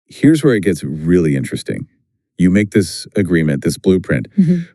Here's where it gets really interesting. You make this agreement, this blueprint,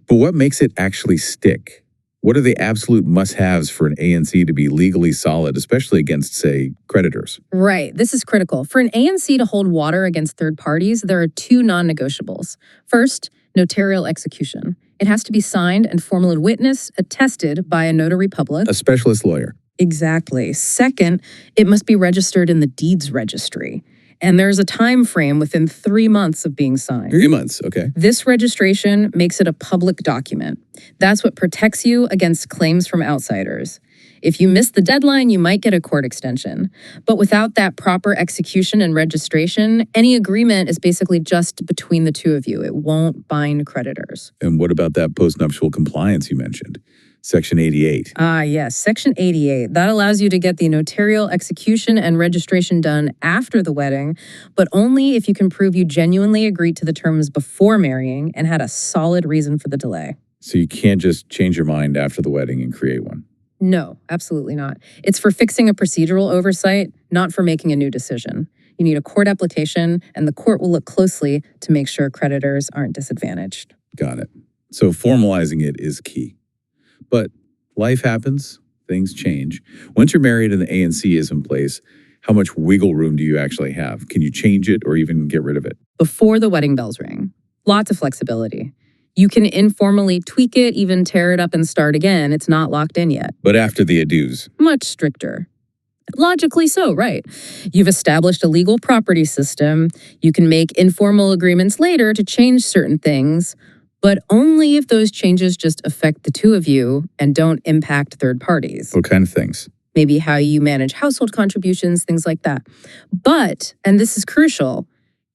but what makes it actually stick? What are the absolute must-haves for an ANC to be legally solid, especially against, say, creditors? Right. This is critical. For an ANC to hold water against third parties, there are two non-negotiables. First, notarial execution. It has to be signed and formally witnessed, attested by a notary public. A specialist lawyer. Exactly. Second, it must be registered in the deeds registry. And there's a time frame within 3 months of being signed. 3 months, okay. This registration makes it a public document. That's what protects you against claims from outsiders. If you miss the deadline, you might get a court extension. But without that proper execution and registration, any agreement is basically just between the two of you. It won't bind creditors. And what about that postnuptial compliance you mentioned? Section 88. Yes, Section 88. That allows you to get the notarial execution and registration done after the wedding, but only if you can prove you genuinely agreed to the terms before marrying and had a solid reason for the delay. So you can't just change your mind after the wedding and create one? No, absolutely not. It's for fixing a procedural oversight, not for making a new decision. You need a court application, and the court will look closely to make sure creditors aren't disadvantaged. Got it. So formalizing it is key. But life happens, things change. Once you're married and the ANC is in place, how much wiggle room do you actually have? Can you change it or even get rid of it? Before the wedding bells ring, lots of flexibility. You can informally tweak it, even tear it up and start again. It's not locked in yet. But after the adieus? Much stricter. Logically so, right? You've established a legal property system. You can make informal agreements later to change certain things, but only if those changes just affect the two of you and don't impact third parties. What kind of things? Maybe how you manage household contributions, things like that. But, and this is crucial,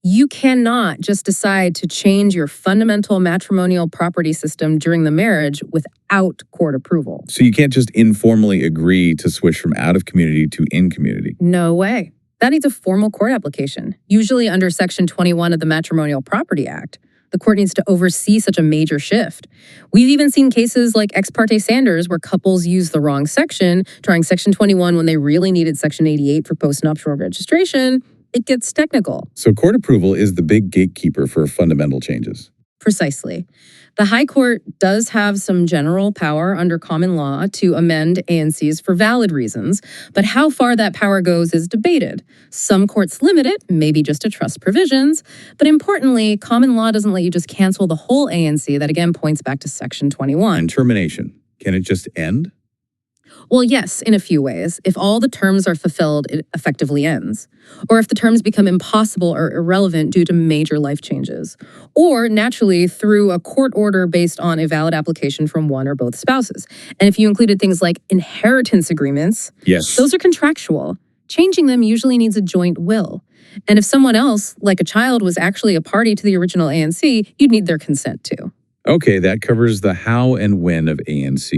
you cannot just decide to change your fundamental matrimonial property system during the marriage without court approval. So you can't just informally agree to switch from out of community to in community? No way. That needs a formal court application, usually under Section 21 of the Matrimonial Property Act. The court needs to oversee such a major shift. We've even seen cases like Ex parte Sanders where couples used the wrong section, trying Section 21 when they really needed Section 88 for postnuptial registration. It gets technical. So court approval is the big gatekeeper for fundamental changes. Precisely. The High Court does have some general power under common law to amend ANCs for valid reasons, but how far that power goes is debated. Some courts limit it, maybe just to trust provisions, but importantly, common law doesn't let you just cancel the whole ANC. That again points back to Section 21. And termination, can it just end? Well, yes, in a few ways. If all the terms are fulfilled, it effectively ends. Or if the terms become impossible or irrelevant due to major life changes. Or, naturally, through a court order based on a valid application from one or both spouses. And if you included things like inheritance agreements, yes, those are contractual. Changing them usually needs a joint will. And if someone else, like a child, was actually a party to the original ANC, you'd need their consent too. Okay, that covers the how and when of ANC.